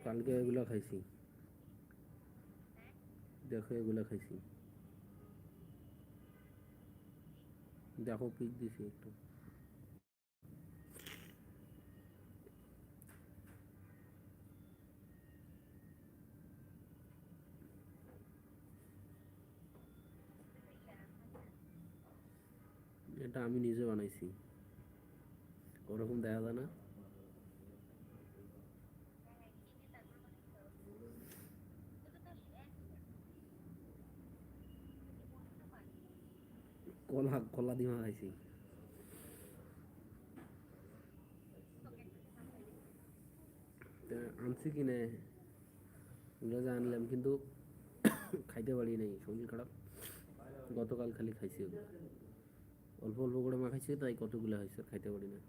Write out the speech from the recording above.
কালকে এগুলো খাইছি, দেখো এগুলো খাইছি, দেখো পিক দিছি একটু। এটা আমি নিজে বানাইছি, ওরকম দেখা যায় না। কলা কলা দিমা খাইছি। আনছি কিনে ওগুলো যে আনলাম, কিন্তু খাইতে পারি নাই, শরীর খারাপ। গতকাল খালি খাইছি ওগুলো, অল্প অল্প করে মাখাইছি, তাই কতগুলো হয়েছে খাইতে পারি না।